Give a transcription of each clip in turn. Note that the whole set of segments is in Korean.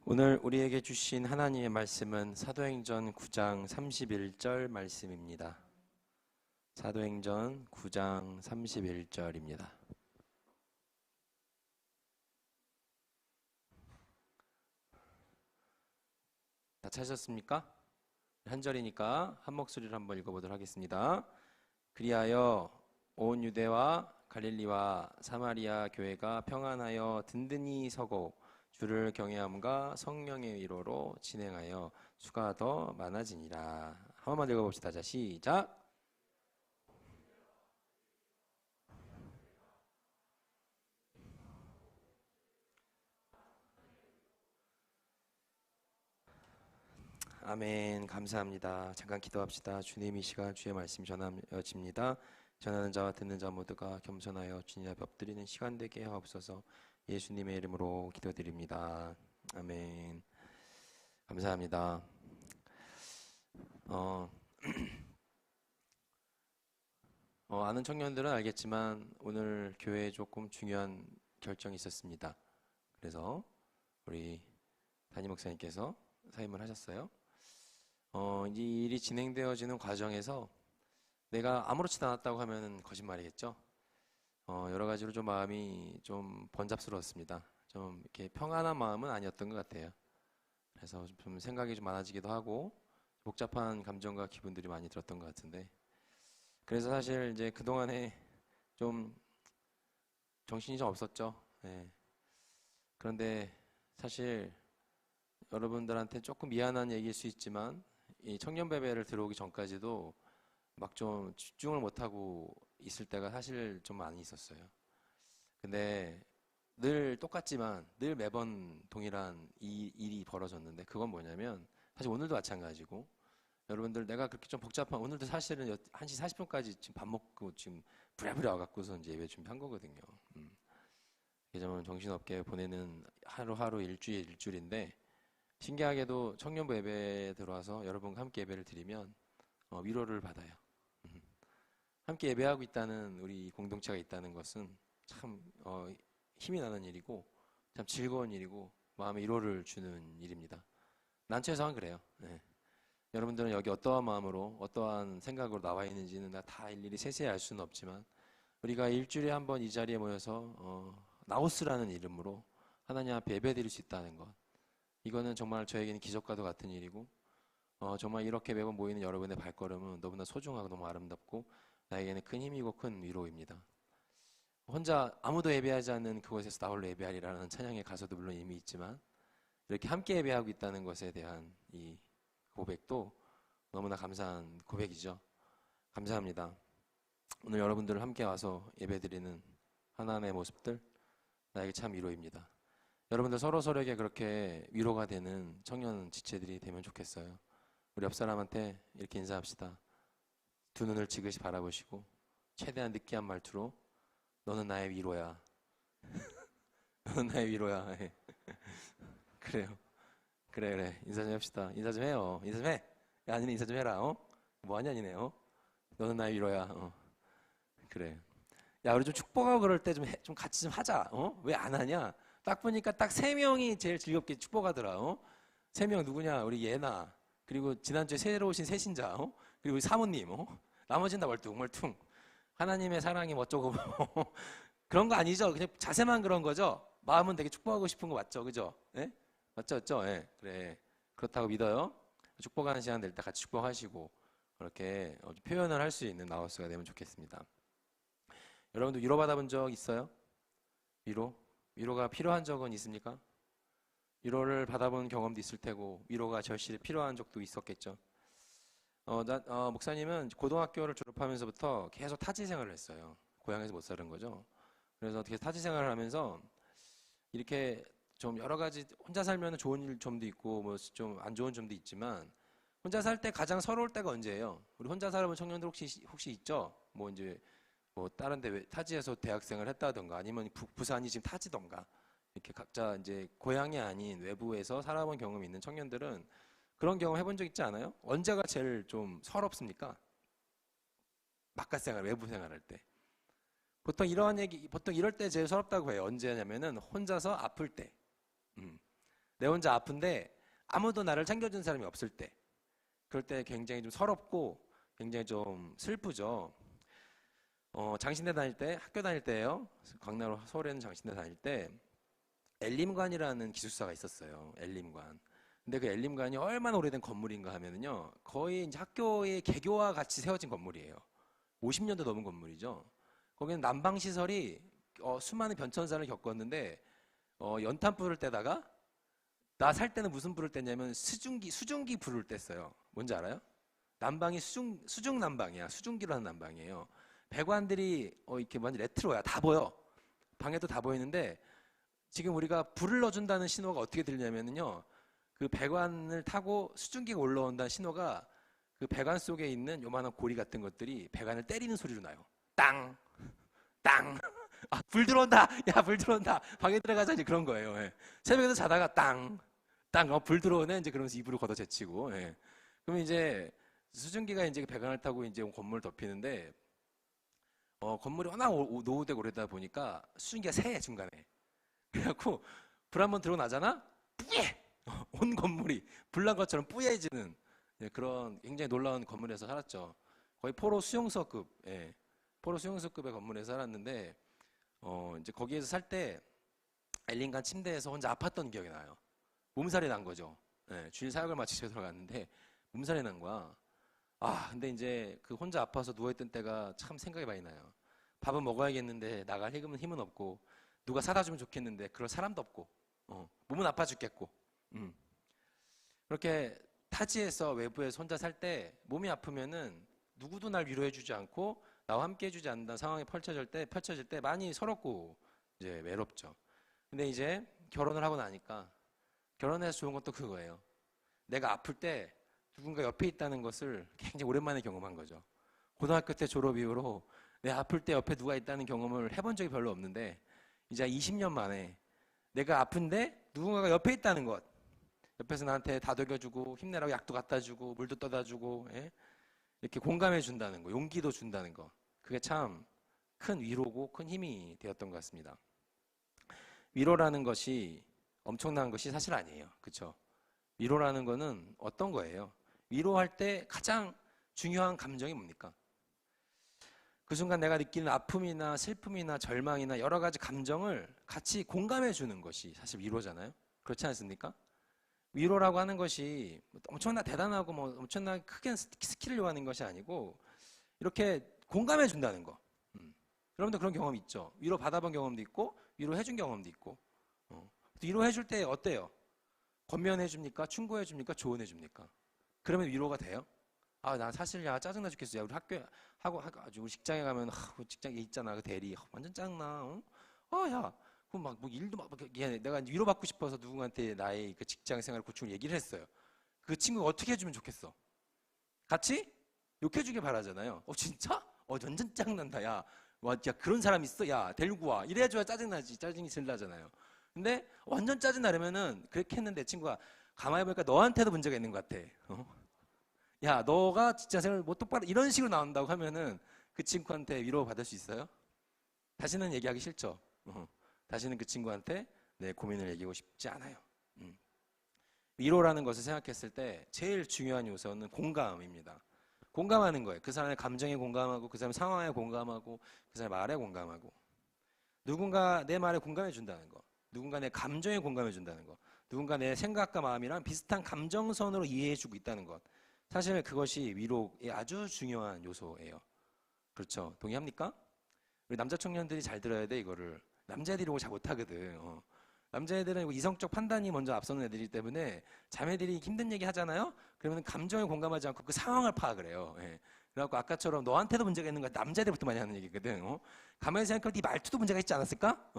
오늘 우리에게 주신 하나님의 말씀은 사도행전 9장 31절 말씀입니다. 사도행전 9장 31절입니다. 다 찾으셨습니까? 한 절이니까 한 목소리로 한번 읽어보도록 하겠습니다. 그리하여 온 유대와 갈릴리와 사마리아 교회가 평안하여 든든히 서고 주를 경외함과 성령의 위로로 진행하여 수가 더 많아지니라. 한 번만 읽어봅시다. 자, 시작. 아멘. 감사합니다. 잠깐 기도합시다. 주님, 이 시간 주의 말씀 전하여집니다. 전하는 자와 듣는 자 모두가 겸손하여 주님 앞에 엎드리는 시간 되게 하옵소서. 예수님의 이름으로 기도드립니다. 아멘. 감사합니다. 아는 청년들은 알겠지만 오늘 교회에 조금 중요한 결정이 있었습니다. 그래서 우리 담임 목사님께서 사임을 하셨어요. 이 일이 진행되어지는 과정에서 내가 아무렇지도 않았다고 하면 거짓말이겠죠. 여러 가지로 좀 마음이 좀 번잡스러웠습니다. 좀 이렇게 평안한 마음은 아니었던 것 같아요. 그래서 좀 생각이 좀 많아지기도 하고 복잡한 감정과 기분들이 많이 들었던 것 같은데, 그래서 사실 이제 그동안에 좀 정신이 좀 없었죠. 네. 그런데 사실 여러분들한테 조금 미안한 얘기일 수 있지만 이 청년배배를 들어오기 전까지도 막 좀 집중을 못하고 있을 때가 사실 좀 많이 있었어요. 근데 늘 똑같지만 늘 매번 동일한 이 일이 벌어졌는데, 그건 뭐냐면 사실 오늘도 마찬가지고, 여러분들 내가 그렇게 좀 복잡한, 오늘도 사실은 1시 40분까지 지금 밥 먹고 지금 부랴부랴 와갖고서 이제 예배 준비한 거거든요. 좀 정신없게 보내는 하루하루 일주일인데, 신기하게도 청년부 예배에 들어와서 여러분과 함께 예배를 드리면 위로를 받아요. 함께 예배하고 있다는 우리 공동체가 있다는 것은 참 힘이 나는 일이고 참 즐거운 일이고 마음의 위로를 주는 일입니다. 난처해서는 그래요. 네. 여러분들은 여기 어떠한 마음으로 어떠한 생각으로 나와 있는지는 다 일일이 세세히 알 수는 없지만, 우리가 일주일에 한 번 이 자리에 모여서 나우스라는 이름으로 하나님 앞에 예배드릴 수 있다는 것, 이거는 정말 저에게는 기적과도 같은 일이고, 정말 이렇게 매번 모이는 여러분의 발걸음은 너무나 소중하고 너무 아름답고 나에게는 큰 힘이고 큰 위로입니다. 혼자 아무도 예배하지 않는 그곳에서 나 홀로 예배하리라는 찬양의 가사도 물론 이미 있지만, 이렇게 함께 예배하고 있다는 것에 대한 이 고백도 너무나 감사한 고백이죠. 감사합니다. 오늘 여러분들 함께 와서 예배드리는 하나님의 모습들, 나에게 참 위로입니다. 여러분들 서로서로에게 그렇게 위로가 되는 청년 지체들이 되면 좋겠어요. 우리 옆 사람한테 이렇게 인사합시다. 두 눈을 지그시 바라보시고 최대한 느끼한 말투로 너는 나의 위로야. 너는 나의 위로야. 그래요. 그래. 인사 좀 합시다. 인사 좀 해요. 인사 좀 해. 야, 아니네, 인사 좀 해라. 뭐하냐, 니네. 너는 나의 위로야. 그래. 야, 우리 좀 축복하고 그럴 때 좀 같이 좀 하자. 왜 안 하냐? 딱 보니까 딱 3명이 제일 즐겁게 축복하더라. 3명 누구냐? 우리 예나, 그리고 지난주에 새로 오신 새신자, 그리고 우리 사모님, 나머지는 다 멀뚱멀뚱. 하나님의 사랑이 어쩌고 그런 거 아니죠? 그냥 자세만 그런 거죠? 마음은 되게 축복하고 싶은 거 맞죠? 그죠? 예? 맞죠? 예. 그래. 그렇다고 믿어요. 축복하는 시간 될 때 같이 축복하시고 그렇게 표현을 할 수 있는 나우스가 되면 좋겠습니다. 여러분도 위로 받아본 적 있어요? 위로가 필요한 적은 있습니까? 위로를 받아본 경험도 있을 테고 위로가 절실히 필요한 적도 있었겠죠. 목사님은 고등학교를 졸업하면서부터 계속 타지 생활을 했어요. 고향에서 못 사는 거죠. 그래서 어떻게 타지 생활을 하면서 이렇게 좀 여러 가지, 혼자 살면 좋은 점도 있고 뭐 좀 안 좋은 점도 있지만, 혼자 살 때 가장 서러울 때가 언제예요? 우리 혼자 살아본 청년들 혹시 있죠? 뭐 이제 뭐 다른 데 타지에서 대학생을 했다던가 아니면 부산이 지금 타지던가 이렇게 각자 이제 고향이 아닌 외부에서 살아본 경험이 있는 청년들은 그런 경험 해본 적 있지 않아요? 언제가 제일 좀 서럽습니까? 바깥 생활, 외부 생활할 때. 보통 이럴 때 제일 서럽다고 해요. 언제냐면은 혼자서 아플 때. 내 혼자 아픈데 아무도 나를 챙겨준 사람이 없을 때, 그럴 때 굉장히 좀 서럽고 굉장히 좀 슬프죠. 장신대 다닐 때, 학교 다닐 때예요. 강남 서울에 있는 장신대 다닐 때 엘림관이라는 기숙사가 있었어요. 엘림관. 근데 그 엘림관이 얼마나 오래된 건물인가 하면은요, 거의 이제 학교의 개교와 같이 세워진 건물이에요. 50년도 넘은 건물이죠. 거기는 난방 시설이 수많은 변천사를 겪었는데 연탄 불을 때다가 나 살 때는 무슨 불을 뗐냐면 수증기 불을 뗐어요. 뭔지 알아요? 난방이 수중 난방이야. 수증기로 하는 난방이에요. 배관들이 이렇게 완전 레트로야. 다 보여. 방에도 다 보이는데 지금 우리가 불을 넣어준다는 신호가 어떻게 들리냐면요, 그 배관을 타고 수증기가 올라온다는 신호가 그 배관 속에 있는 요만한 고리 같은 것들이 배관을 때리는 소리로 나요. 땅! 땅! 아, 불 들어온다! 야, 불 들어온다! 방에 들어가자, 이제 그런 거예요. 예. 새벽에도 자다가 땅! 땅! 불 들어오네? 이제 그러면서 이불을 걷어 제치고. 예. 그러면 이제 수증기가 이제 배관을 타고 이제 건물을 덮이는데, 건물이 워낙 노후되고 오래다 보니까 수증기가 새해, 중간에. 그래갖고, 불 한번 들어오고 나잖아? 뿌예! 온 건물이 불난 것처럼 뿌예지는, 예, 그런 굉장히 놀라운 건물에서 살았죠. 거의 포로 수용소급, 예, 포로 수용소급의 건물에서 살았는데, 이제 거기에서 살 때 엘린간 침대에서 혼자 아팠던 기억이 나요. 몸살이 난 거죠. 예, 주일 사역을 마치고 들어갔는데 몸살이 난 거야. 아, 근데 이제 그 혼자 아파서 누워있던 때가 참 생각이 많이 나요. 밥은 먹어야겠는데 나갈 힘은 없고, 누가 사다 주면 좋겠는데 그럴 사람도 없고, 몸은 아파 죽겠고. 그렇게 타지에서 외부에서 혼자 살 때 몸이 아프면은 누구도 날 위로해주지 않고 나와 함께 해주지 않는다는 상황이 펼쳐질 때 많이 서럽고 이제 외롭죠. 근데 이제 결혼을 하고 나니까, 결혼해서 좋은 것도 그거예요. 내가 아플 때 누군가 옆에 있다는 것을 굉장히 오랜만에 경험한 거죠. 고등학교 때 졸업 이후로 내 아플 때 옆에 누가 있다는 경험을 해본 적이 별로 없는데, 이제 20년 만에 내가 아픈데 누군가가 옆에 있다는 것, 옆에서 나한테 다독여주고 힘내라고 약도 갖다 주고 물도 떠다 주고, 예? 이렇게 공감해 준다는 거, 용기도 준다는 거, 그게 참 큰 위로고 큰 힘이 되었던 것 같습니다. 위로라는 것이 엄청난 것이 사실 아니에요. 그렇죠? 위로라는 거는 어떤 거예요? 위로할 때 가장 중요한 감정이 뭡니까? 그 순간 내가 느끼는 아픔이나 슬픔이나 절망이나 여러 가지 감정을 같이 공감해 주는 것이 사실 위로잖아요. 그렇지 않습니까? 위로라고 하는 것이 엄청나 대단하고 뭐 엄청나게 크게 스킬을 요하는 것이 아니고, 이렇게 공감해 준다는 거. 여러분들 그런 경험 있죠? 위로 받아본 경험도 있고 위로해 준 경험도 있고. 위로해 줄 때 어때요? 권면해 줍니까? 충고해 줍니까? 조언해 줍니까? 그러면 위로가 돼요? 아, 나 사실 야 짜증나 죽겠어. 야, 우리 학교 아주 우리 직장에 가면 직장에 있잖아, 그 대리 완전 짱나. 야, 그럼 막 뭐 일도 막 내가 위로받고 싶어서 누군가한테 나의 그 직장 생활 고충을 얘기를 했어요. 그 친구가 어떻게 해주면 좋겠어? 같이 욕해주길 바라잖아요. 진짜? 완전 짱난다. 야, 야, 그런 사람 있어? 야, 데리고 와. 이래줘야 짜증나지. 짜증이 질 나잖아요. 근데 완전 짜증나려면은 그렇게 했는데 친구가 가만히 보니까 너한테도 문제가 있는 것 같아. 야, 너가 진짜 생활 못 똑바로 이런 식으로 나온다고 하면은 그 친구한테 위로 받을 수 있어요? 다시는 얘기하기 싫죠. 다시는 그 친구한테 내 고민을 얘기하고 싶지 않아요. 위로라는 것을 생각했을 때 제일 중요한 요소는 공감입니다. 공감하는 거예요. 그 사람의 감정에 공감하고, 그 사람의 상황에 공감하고, 그 사람의 말에 공감하고, 누군가 내 말에 공감해 준다는 거, 누군가 내 감정에 공감해 준다는 거, 누군가 내 생각과 마음이랑 비슷한 감정선으로 이해해 주고 있다는 것, 사실 그것이 위로의 아주 중요한 요소예요. 그렇죠? 동의합니까? 우리 남자 청년들이 잘 들어야 돼, 이거를. 남자애들이 이걸 잘 못하거든. 남자애들은 이성적 판단이 먼저 앞서는 애들이기 때문에 자매들이 힘든 얘기 하잖아요? 그러면 감정에 공감하지 않고 그 상황을 파악을 해요. 예. 그래갖고 아까처럼 너한테도 문제가 있는 거 남자애들부터 많이 하는 얘기거든. 가만히 생각하면 네 말투도 문제가 있지 않았을까?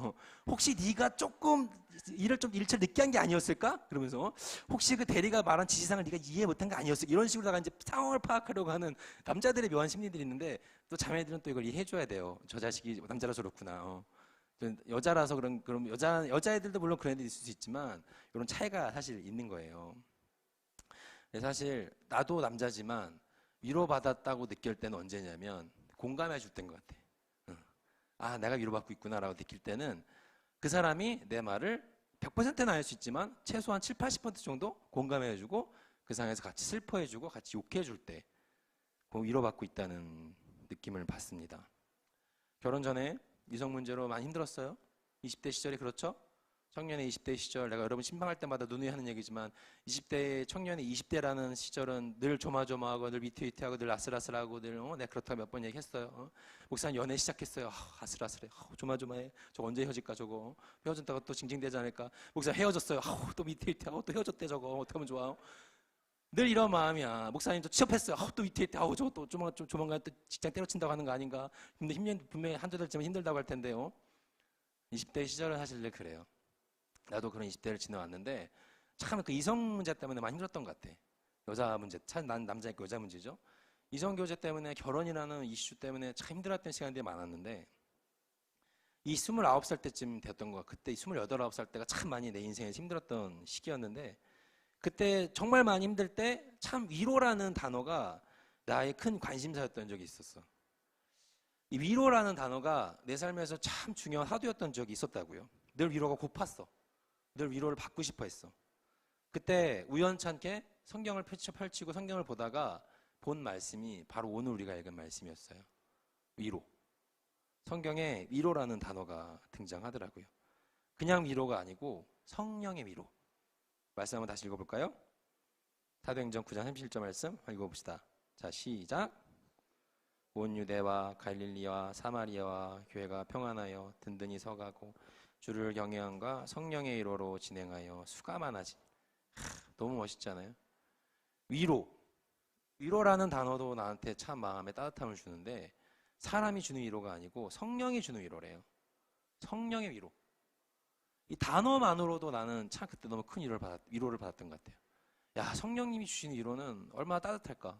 혹시 네가 조금 일처 늦게 한 게 아니었을까? 그러면서 혹시 그 대리가 말한 지시사항을 네가 이해 못한 게 아니었을까? 이런 식으로다가 이제 상황을 파악하려고 하는 남자들의 묘한 심리들이 있는데, 또 자매들은 또 이걸 이해해줘야 돼요. 저 자식이 남자라서 그렇구나. 여자라서 그럼 여자애들도 물론 그런 애들이 있을 수 있지만 이런 차이가 사실 있는 거예요. 사실 나도 남자지만 위로받았다고 느낄 때는 언제냐면 공감해 줄 때인 것 같아. 아, 내가 위로받고 있구나라고 느낄 때는 그 사람이 내 말을 100%는 아닐 수 있지만 최소한 7, 80% 정도 공감해주고 그 상황에서 같이 슬퍼해주고 같이 욕해줄 때 위로받고 있다는 느낌을 받습니다. 결혼 전에 이성 문제로 많이 힘들었어요. 20대 시절이 그렇죠? 청년의 20대 시절, 내가 여러분 신방할 때마다 누누이 하는 얘기지만 20대 청년의 20대라는 시절은 늘 조마조마하고 늘 위태위태하고 늘 아슬아슬하고 늘 내가 그렇다고 몇 번 얘기했어요. 목사님 연애 시작했어요. 아슬아슬해. 조마조마해. 저거 언제 헤어질까 저거. 헤어졌다가 또 징징대지 않을까. 목사님 헤어졌어요. 또 위태위태하고 또 헤어졌대 저거. 어떻게 하면 좋아. 늘 이런 마음이야. 목사님 저 취업했어요. 또 위태위태. 저거 또 조만간 또 직장 때려친다고 하는 거 아닌가. 근데 분명히 한두 달쯤은 힘들다고 할 텐데요. 20대 시절은 사실 늘 그래요. 나도 그런 20대를 지나왔는데 참 그 이성 문제 때문에 많이 힘들었던 것 같아. 여자 문제, 참 난 남자니까 여자 문제죠. 이성 교제 때문에 결혼이라는 이슈 때문에 참 힘들었던 시간들이 많았는데 이 29살 때쯤 됐던 거 그때 28, 29살 때가 참 많이 내 인생에서 힘들었던 시기였는데 그때 정말 많이 힘들 때 참 위로라는 단어가 나의 큰 관심사였던 적이 있었어. 이 위로라는 단어가 내 삶에서 참 중요한 화두였던 적이 있었다고요. 늘 위로가 고팠어. 늘 위로를 받고 싶어 했어. 그때 우연찮게 성경을 펼치고 성경을 보다가 본 말씀이 바로 오늘 우리가 읽은 말씀이었어요. 위로. 성경에 위로라는 단어가 등장하더라고요. 그냥 위로가 아니고 성령의 위로. 말씀 한번 다시 읽어볼까요? 사도행전 9장 37절 말씀 읽어봅시다. 자, 시작. 온 유대와 갈릴리와 사마리아와 교회가 평안하여 든든히 서가고 주를 경외함과 성령의 위로로 진행하여 수가 많아지. 너무 멋있잖아요. 위로라는 단어도 나한테 참 마음에 따뜻함을 주는데 사람이 주는 위로가 아니고 성령이 주는 위로래요. 성령의 위로. 이 단어만으로도 나는 참 그때 너무 큰 위로를 받았던 것 같아요. 야, 성령님이 주신 위로는 얼마나 따뜻할까?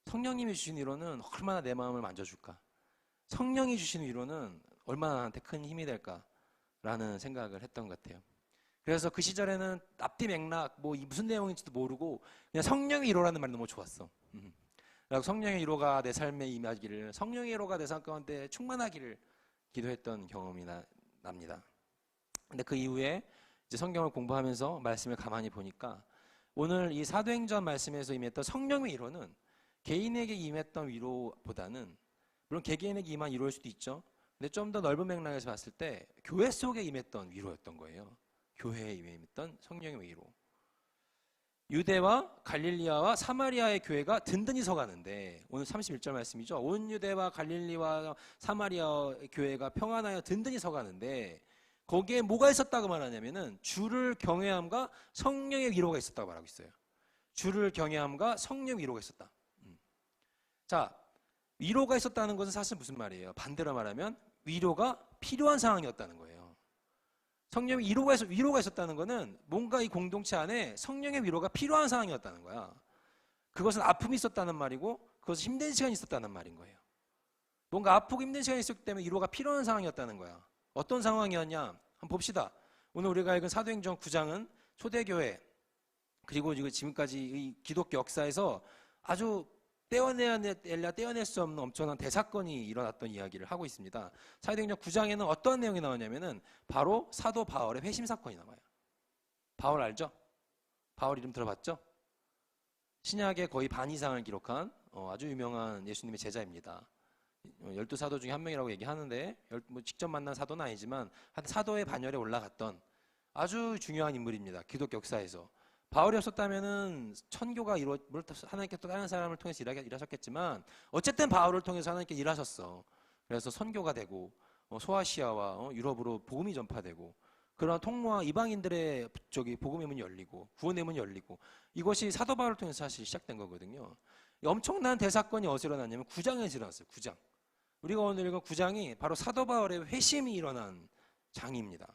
성령님이 주신 위로는 얼마나 내 마음을 만져줄까? 성령이 주신 위로는 얼마나 나한테 큰 힘이 될까? 라는 생각을 했던 것 같아요. 그래서 그 시절에는 앞뒤 맥락 무슨 내용인지도 모르고 그냥 성령의 위로라는 말이 너무 좋았어. 그리고 성령의 위로가 내 삶에 임하기를, 성령의 위로가 내 삶 가운데 충만하기를 기도했던 경험이 납니다. 근데 그 이후에 이제 성경을 공부하면서 말씀을 가만히 보니까 오늘 이 사도행전 말씀에서 임했던 성령의 위로는 개인에게 임했던 위로보다는 물론 개개인에게 임한 위로일 수도 있죠. 근데 좀 더 넓은 맥락에서 봤을 때 교회 속에 임했던 위로였던 거예요. 교회에 임했던 성령의 위로. 유대와 갈릴리아와 사마리아의 교회가 든든히 서가는데 오늘 31절 말씀이죠. 온 유대와 갈릴리와 사마리아 교회가 평안하여 든든히 서가는데 거기에 뭐가 있었다고 말하냐면은 주를 경외함과 성령의 위로가 있었다고 말하고 있어요. 주를 경외함과 성령의 위로가 있었다. 자, 위로가 있었다는 것은 사실 무슨 말이에요? 반대로 말하면 위로가 필요한 상황이었다는 거예요. 성령의 위로가 있었다는 것은 뭔가 이 공동체 안에 성령의 위로가 필요한 상황이었다는 거야. 그것은 아픔이 있었다는 말이고 그것은 힘든 시간이 있었다는 말인 거예요. 뭔가 아프고 힘든 시간이 있었기 때문에 위로가 필요한 상황이었다는 거야. 어떤 상황이었냐? 한번 봅시다. 오늘 우리가 읽은 사도행전 9장은 초대교회 그리고 지금까지 이 기독교 역사에서 아주 떼어낼 수 없는 엄청난 대사건이 일어났던 이야기를 하고 있습니다. 사도행전 9장에는 어떠한 내용이 나오냐면은 바로 사도 바울의 회심 사건이 나와요. 바울 알죠? 바울 이름 들어봤죠? 신약의 거의 반 이상을 기록한 아주 유명한 예수님의 제자입니다. 12사도 중에 한 명이라고 얘기하는데 직접 만난 사도는 아니지만 사도의 반열에 올라갔던 아주 중요한 인물입니다. 기독교 역사에서. 바울이 없었다면은 천교가 하나님께 또 다른 사람을 통해서 일하셨겠지만 어쨌든 바울을 통해서 하나님께 일하셨어. 그래서 선교가 되고 소아시아와 유럽으로 복음이 전파되고 그런 통로와 이방인들의 복음의 문이 열리고 구원의 문이 열리고 이것이 사도 바울을 통해서 사실 시작된 거거든요. 엄청난 대사건이 어디서 일어났냐면 9장에서 일어났어요. 9장. 우리가 오늘 읽은 9장이 바로 사도 바울의 회심이 일어난 장입니다.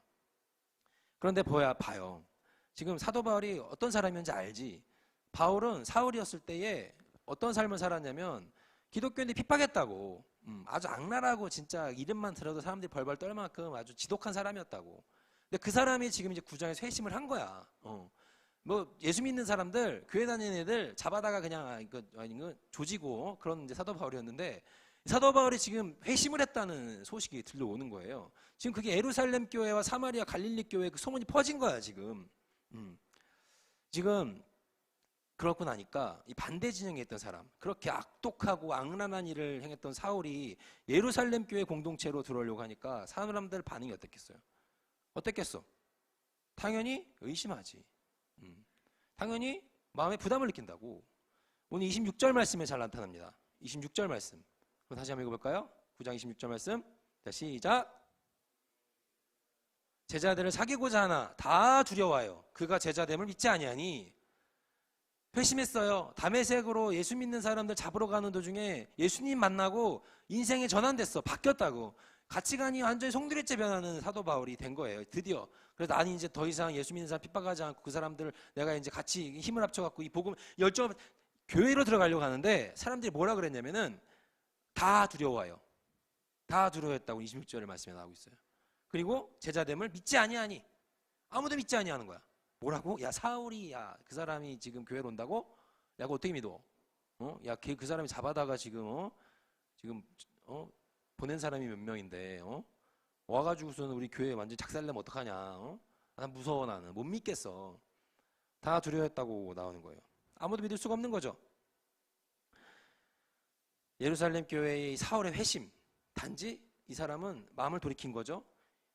그런데 봐요. 지금 사도 바울이 어떤 사람이었는지 알지? 바울은 사울이었을 때에 어떤 삶을 살았냐면 기독교인들이 핍박했다고 아주 악랄하고 진짜 이름만 들어도 사람들이 벌벌 떨 만큼 아주 지독한 사람이었다고. 근데 그 사람이 지금 이제 9장에서 회심을 한 거야. 예수 믿는 사람들, 교회 다니는 애들 잡아다가 그냥 조지고 그런 이제 사도 바울이었는데 사도 바울이 지금 회심을 했다는 소식이 들려오는 거예요. 지금 그게 예루살렘 교회와 사마리아 갈릴리 교회 그 소문이 퍼진 거야 지금. 지금 그렇고 나니까 이 반대 진영에 있던 사람, 그렇게 악독하고 악랄한 일을 행했던 사울이 예루살렘 교회 공동체로 들어오려고 하니까 사람들 반응이 어땠겠어요? 어땠겠어? 당연히 의심하지. 당연히 마음에 부담을 느낀다고. 오늘 26절 말씀에 잘 나타납니다. 26절 말씀. 그럼 다시 한번 읽어볼까요? 9장 26절 말씀. 자, 시작. 제자들을 사귀고자 하나 다 두려워하여 그가 제자됨을 믿지 아니하니. 회심했어요. 다메섹으로 예수 믿는 사람들 잡으러 가는 도중에 예수님 만나고 인생이 전환됐어. 바뀌었다고. 가치관이 완전히 송두리째 변하는 사도 바울이 된 거예요. 드디어. 그래서 나는 이제 더 이상 예수 믿는 사람 핍박하지 않고 그 사람들 내가 이제 같이 힘을 합쳐갖고 이 복음 열정 교회로 들어가려고 하는데 사람들이 뭐라 그랬냐면은 다 두려워해요. 다 두려워했다고 26절의 말씀에 나오고 있어요. 그리고 제자됨을 믿지 아니하니. 아무도 믿지 아니하는 거야. 뭐라고? 야 사울이 그 사람이 지금 교회로 온다고? 야 그거 어떻게 믿어? 야 그 사람이 잡아다가 지금 지금 보낸 사람이 몇 명인데 와가지고서는 우리 교회 완전 작살내면 어떡하냐? 난 무서워. 나는 못 믿겠어. 다 두려워했다고 나오는 거예요. 아무도 믿을 수가 없는 거죠. 예루살렘 교회의 사울의 회심, 단지 이 사람은 마음을 돌이킨 거죠.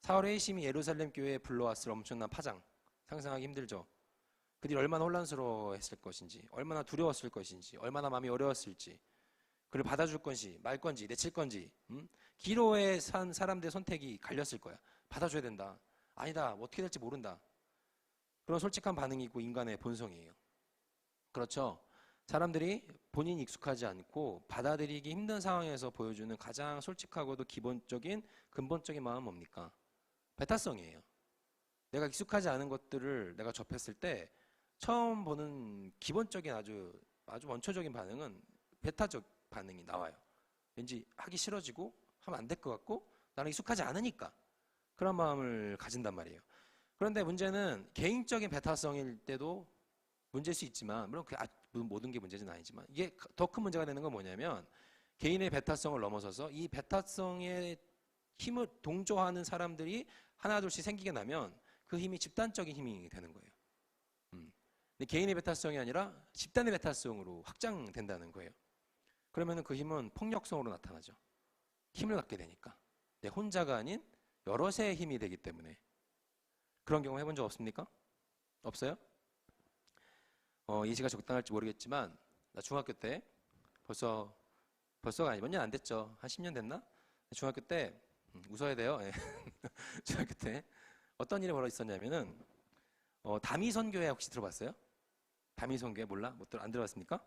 사울의 회심이 예루살렘 교회에 불러왔을 엄청난 파장, 상상하기 힘들죠. 그들이 얼마나 혼란스러워했을 것인지, 얼마나 두려웠을 것인지, 얼마나 마음이 어려웠을지, 그를 받아줄 건지 말 건지 내칠 건지, 기로에 산 사람들의 선택이 갈렸을 거야. 받아줘야 된다. 아니다. 뭐 어떻게 될지 모른다. 그런 솔직한 반응이고 인간의 본성이에요. 그렇죠. 사람들이 본인이 익숙하지 않고 받아들이기 힘든 상황에서 보여주는 가장 솔직하고도 기본적인 근본적인 마음은 뭡니까? 배타성이에요. 내가 익숙하지 않은 것들을 내가 접했을 때 처음 보는 기본적인 아주 원초적인 반응은 배타적 반응이 나와요. 왠지 하기 싫어지고 하면 안 될 것 같고 나는 익숙하지 않으니까 그런 마음을 가진단 말이에요. 그런데 문제는 개인적인 배타성일 때도 문제일 수 있지만 물론 모든 게 문제는 아니지만 이게 더 큰 문제가 되는 건 뭐냐면 개인의 배타성을 넘어서서 이 배타성에 힘을 동조하는 사람들이 하나둘씩 생기게 나면 그 힘이 집단적인 힘이 되는 거예요. 근데 개인의 배타성이 아니라 집단의 배타성으로 확장된다는 거예요. 그러면 그 힘은 폭력성으로 나타나죠. 힘을 갖게 되니까. 내 혼자가 아닌 여럿의 힘이 되기 때문에. 그런 경우 해본 적 없습니까? 없어요? 예시가 적당할지 모르겠지만 나 중학교 때 벌써가 아니 몇 년 안 됐죠. 한 10년 됐나? 중학교 때 웃어야 돼요. 예. 중학교 때 어떤 일이 벌어졌었냐면은 다미선교회 혹시 들어봤어요? 다미선교회 몰라? 안 들어봤습니까?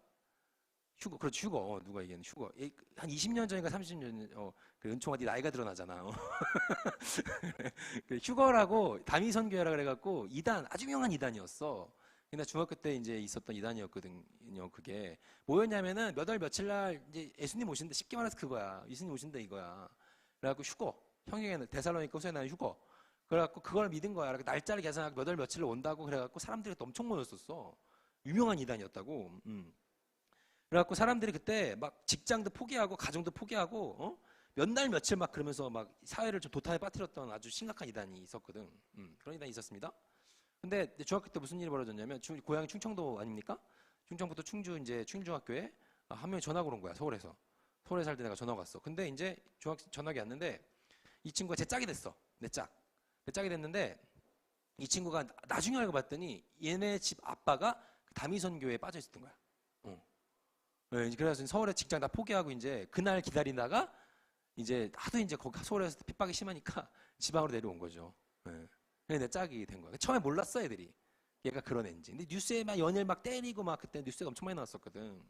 휴거, 그렇죠. 휴거. 누가 얘기하는 휴거. 한 20년 전인가 30년 그 은총아 네 나이가 드러나잖아. 그 휴거라고 다미선교회라 그래갖고 이단 아주 유명한 이단이었어. 근데 중학교 때 이제 있었던 이단이었거든요. 그게 뭐였냐면은 몇 월 며칠 날 이제 예수님 오신다. 쉽게 말해서 그거야. 예수님 오신다 이거야. 그래갖고 휴거. 형에는 데살로니가 후서에 나는 휴거. 그래갖고 그걸 믿은 거야. 날짜를 계산하고 몇 월 며칠로 온다고 그래갖고 사람들이 또 엄청 모였었어. 유명한 이단이었다고. 그래갖고 사람들이 그때 막 직장도 포기하고 가정도 포기하고 몇 날 며칠 막 그러면서 막 사회를 좀 도탄에 빠뜨렸던 아주 심각한 이단이 있었거든. 그런 이단이 있었습니다. 근데 중학교 때 무슨 일이 벌어졌냐면 고향이 충청도 아닙니까? 충청부터 충주 이제 충중학교에 한 명이 전화가 온 거야. 서울에서. 서울에 살 때 내가 전화가 왔어. 근데 이제 전화기 왔는데 이 친구가 제 짝이 됐어. 내 짝이 됐는데 이 친구가 나중에 알고 봤더니 얘네 집 아빠가 다미선교회에 빠져 있었던 거야. 네, 그래서 서울에 직장 다 포기하고 이제 그날 기다리다가 이제 하도 이제 거기 서울에서 핍박이 심하니까 지방으로 내려온 거죠. 네. 그래 내 짝이 된 거야. 처음에 몰랐어 애들이. 얘가 그런 애인지. 근데 뉴스에 막 연예를 막 때리고 막 그때 뉴스가 엄청 많이 나왔었거든.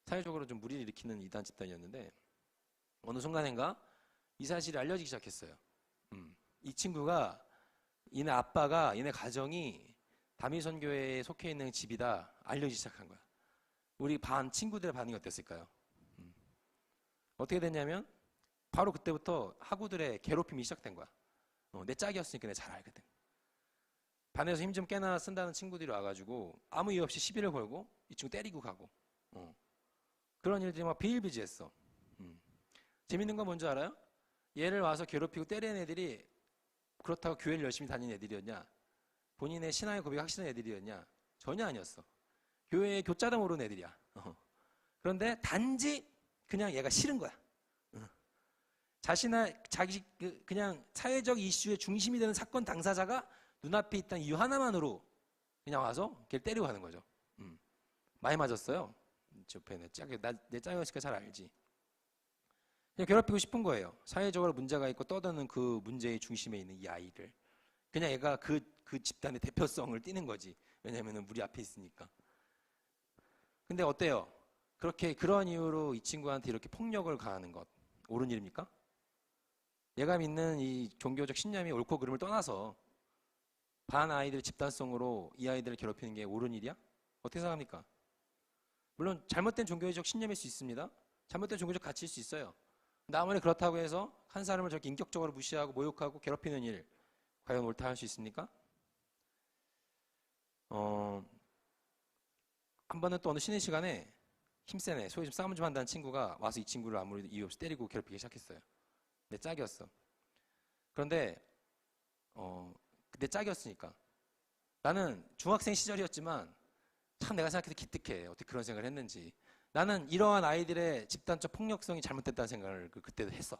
사회적으로 좀 무리를 일으키는 이단 집단이었는데 어느 순간인가 이 사실이 알려지기 시작했어요. 이 친구가 얘네 아빠가 얘네 가정이 다미선교회에 속해 있는 집이다 알려지기 시작한 거야. 우리 친구들의 반응이 어땠을까요? 어떻게 됐냐면 바로 그때부터 학우들의 괴롭힘이 시작된 거야. 내 짝이었으니까 내가 잘 알거든. 반에서 힘 좀 깨나 쓴다는 친구들이 와가지고 아무 이유 없이 시비를 걸고 이 친구 때리고 가고 그런 일들이 막 비일비재했어. 재밌는 건 뭔지 알아요? 얘를 와서 괴롭히고 때리는 애들이 그렇다고 교회를 열심히 다니는 애들이었냐? 본인의 신앙의 고백이 확실한 애들이었냐? 전혀 아니었어. 교회의 교자도 모르는 애들이야. 그런데 단지 그냥 얘가 싫은 거야. 자기 그냥 사회적 이슈의 중심이 되는 사건 당사자가 눈앞에 있다는 이유 하나만으로 그냥 와서 걔를 때리고 가는 거죠. 많이 맞았어요. 제 옆에 내 짝이었으니까 잘 알지. 그냥 괴롭히고 싶은 거예요. 사회적으로 문제가 있고 떠드는 그 문제의 중심에 있는 이 아이를. 그냥 얘가 그 집단의 대표성을 띠는 거지. 왜냐면은 우리 앞에 있으니까. 근데 어때요? 그런 이유로 이 친구한테 이렇게 폭력을 가하는 것 옳은 일입니까? 얘가 믿는 이 종교적 신념이 옳고 그름을 떠나서 반 아이들 집단성으로 이 아이들을 괴롭히는 게 옳은 일이야? 어떻게 생각합니까? 물론 잘못된 종교적 신념일 수 있습니다. 잘못된 종교적 가치일 수 있어요. 근데 아무리 그렇다고 해서 한 사람을 저렇게 인격적으로 무시하고 모욕하고 괴롭히는 일 과연 옳다 할 수 있습니까? 한 번은 또 어느 쉬는 시간에 힘세네 소위 좀 싸움 좀 한다는 친구가 와서 이 친구를 아무리 이유 없이 때리고 괴롭히기 시작했어요. 내 짝이었어. 그런데 내 짝이었으니까 나는 중학생 시절이었지만 참 내가 생각해도 기특해. 어떻게 그런 생각을 했는지. 나는 이러한 아이들의 집단적 폭력성이 잘못됐다는 생각을 그때도 했어.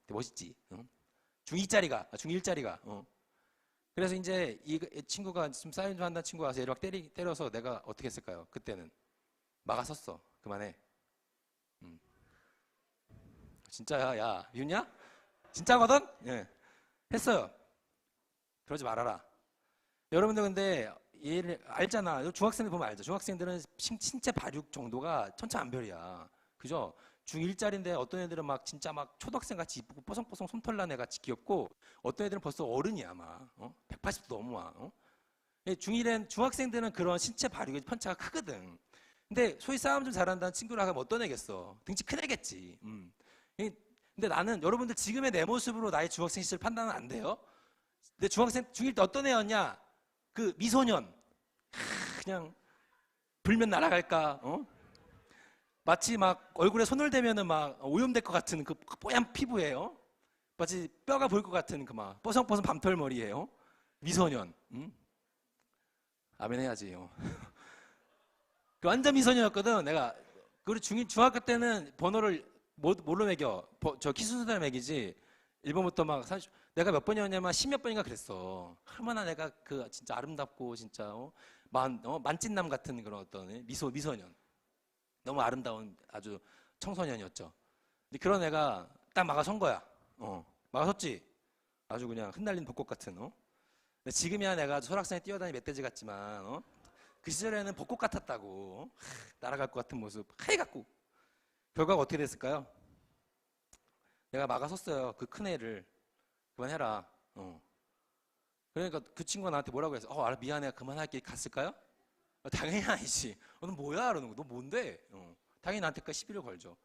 멋있지. 중2짜리가. 그래서 이제 이 친구가 좀 싸움 좀 한다는 친구가 와서 얘를 막 때려서 내가 어떻게 했을까요? 그때는 막아섰어. 그만해. 진짜야, 야, 미웠냐? 진짜거든? 예. 했어요. 그러지 말아라. 여러분들 근데 얘를 알잖아. 중학생들 보면 알죠. 중학생들은 신체 발육 정도가 천차만별이야. 그죠? 중1짜리인데 어떤 애들은 막 진짜 막 초등학생 같이 이쁘고 뽀송뽀송 솜털 난 애 같이 귀엽고 어떤 애들은 벌써 어른이야 막 180도 넘어 와. 중학생들은 그런 신체 발육의 편차가 크거든. 근데 소위 싸움 좀 잘한다는 친구랑 하면 어떤 애겠어? 등치 큰 애겠지. 근데 나는 여러분들 지금의 내 모습으로 나의 중학생 시절 판단은 안 돼요. 근데 중1 때 어떤 애였냐? 그 미소년. 그냥 불면 날아갈까? 마치 막 얼굴에 손을 대면은 막 오염될 것 같은 그 뽀얀 피부예요. 마치 뼈가 보일 것 같은 그 막 뽀송뽀송 밤털머리예요. 미소년. 아멘 해야지. 그 완전 미소년이었거든. 내가 그리고 중학교 때는 번호를 뭘로 매겨? 저 키순서대로 매기지. 1번부터 막 내가 몇 번이었냐면 10몇 번인가 그랬어. 얼마나 내가 그 진짜 아름답고 진짜 만찢남 같은 그런 어떤 미소년. 너무 아름다운 아주 청소년이었죠. 근데 그런 애가 딱 막아선 거야. 막아섰지. 아주 그냥 흩날린 벚꽃 같은. 근데 지금이야 내가 설악산에 뛰어다니 멧돼지 같지만 그 시절에는 벚꽃 같았다고. 날아갈 것 같은 모습 하얘갖고. 결과가 어떻게 됐을까요? 내가 막아섰어요. 그 큰 애를. 그만해라. 그러니까 그 친구가 나한테 뭐라고 했어? 알아, 미안해. 그만할게. 갔을까요? 당연히 아니지. 너 뭐야? 그러는 거. 너 뭔데? 당연히 나한테까지 시비를 걸죠.